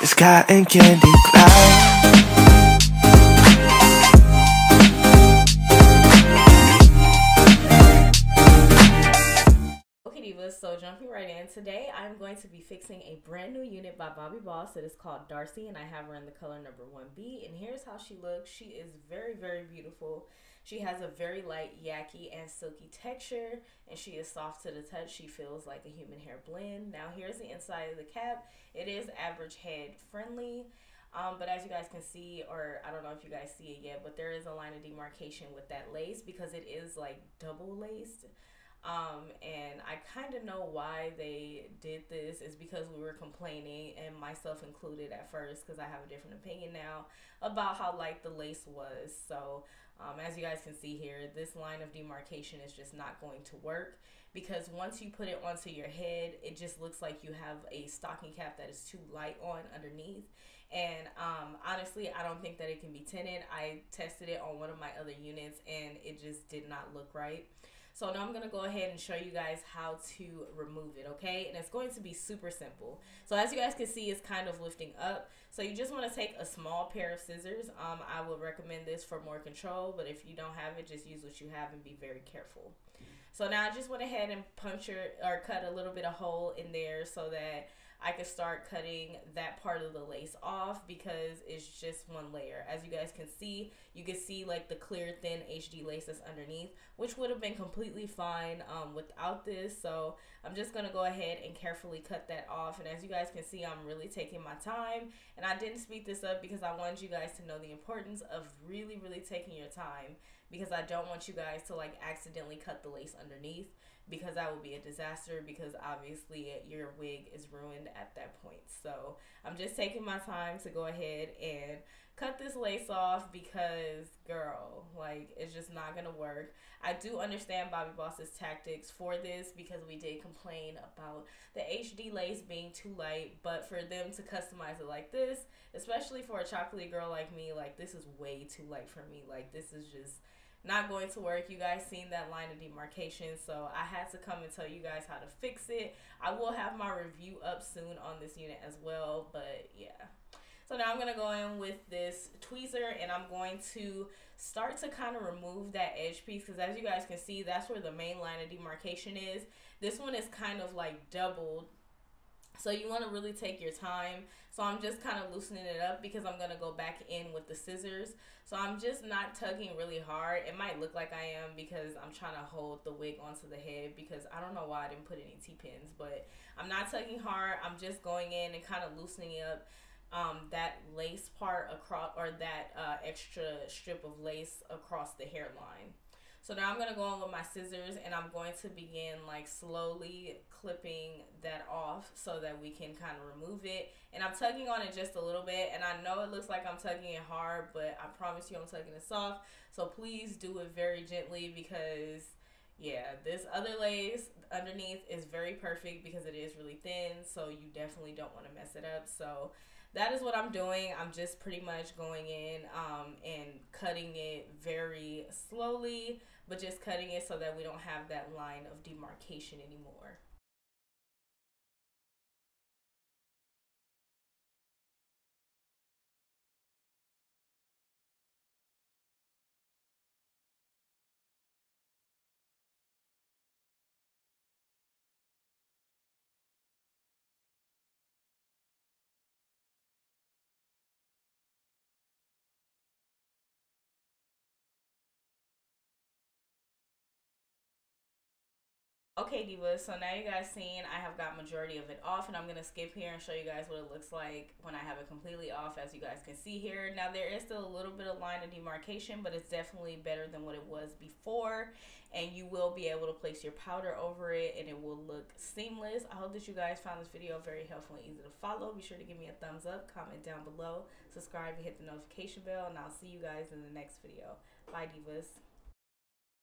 Sky and candy cloud. Okay divas, so jumping right in, today I'm going to be fixing a brand new unit by Bobbi Boss. It is called Darcy and I have her in the color number 1B, and here's how she looks. She is very, very beautiful. She has a very light yaki and silky texture, and she is soft to the touch. She feels like a human hair blend. Now here's the inside of the cap. It is average head friendly, but as you guys can see, or I don't know if you guys see it yet, but there is a line of demarcation with that lace because it is like double laced. And I kind of know why they did this. Is because we were complaining, and myself included at first, because I have a different opinion now about how light the lace was. So as you guys can see here, this line of demarcation is just not going to work, because once you put it onto your head, it just looks like you have a stocking cap that is too light on underneath. And honestly, I don't think that it can be tinted. I tested it on one of my other units and it just did not look right. So now I'm going to go ahead and show you guys how to remove it, okay? And it's going to be super simple. So as you guys can see, it's kind of lifting up. So you just want to take a small pair of scissors. I would recommend this for more control, but if you don't have it, just use what you have and be very careful. So now I just went ahead and cut a little bit of hole in there so that I could start cutting that part of the lace off, because it's just one layer. As you guys can see, you can see like the clear thin HD lace that's underneath, which would have been completely fine without this. So I'm just gonna go ahead and carefully cut that off. And as you guys can see, I'm really taking my time, and I didn't speed this up because I wanted you guys to know the importance of really taking your time, because I don't want you guys to like accidentally cut the lace underneath, because that would be a disaster, because obviously your wig is ruined at that point. So I'm just taking my time to go ahead and cut this lace off, because girl, like, it's just not gonna work. I do understand Bobbi Boss's tactics for this, because we did complain about the HD lace being too light, but for them to customize it like this, especially for a chocolatey girl like me, like, this is way too light for me. Like, this is just not going to work. You guys seen that line of demarcation, so I had to come and tell you guys how to fix it. I will have my review up soon on this unit as well, but yeah. So now I'm going to go in with this tweezer, and I'm going to start to kind of remove that edge piece, because as you guys can see, that's where the main line of demarcation is. This one is kind of like doubled, so you want to really take your time. So I'm just kind of loosening it up, because I'm going to go back in with the scissors. So I'm just not tugging really hard. It might look like I am, because I'm trying to hold the wig onto the head, because I don't know why I didn't put any T-pins, but I'm not tugging hard. I'm just going in and kind of loosening up that lace part across, or that extra strip of lace across the hairline. So now I'm going to go in with my scissors, and I'm going to begin like slowly clipping that off so that we can kind of remove it. And I'm tugging on it just a little bit, and I know it looks like I'm tugging it hard, but I promise you I'm tugging it soft. So please do it very gently, because yeah, this other lace underneath is very perfect because it is really thin, so you definitely don't want to mess it up. So that is what I'm doing. I'm just pretty much going in and cutting it very slowly, but just cutting it so that we don't have that line of demarcation anymore. Okay divas, so now you guys seen I have got majority of it off, and I'm going to skip here and show you guys what it looks like when I have it completely off. As you guys can see here, now there is still a little bit of line of demarcation, but it's definitely better than what it was before, and you will be able to place your powder over it and it will look seamless. I hope that you guys found this video very helpful and easy to follow. Be sure to give me a thumbs up, comment down below, subscribe, and hit the notification bell, and I'll see you guys in the next video. Bye divas.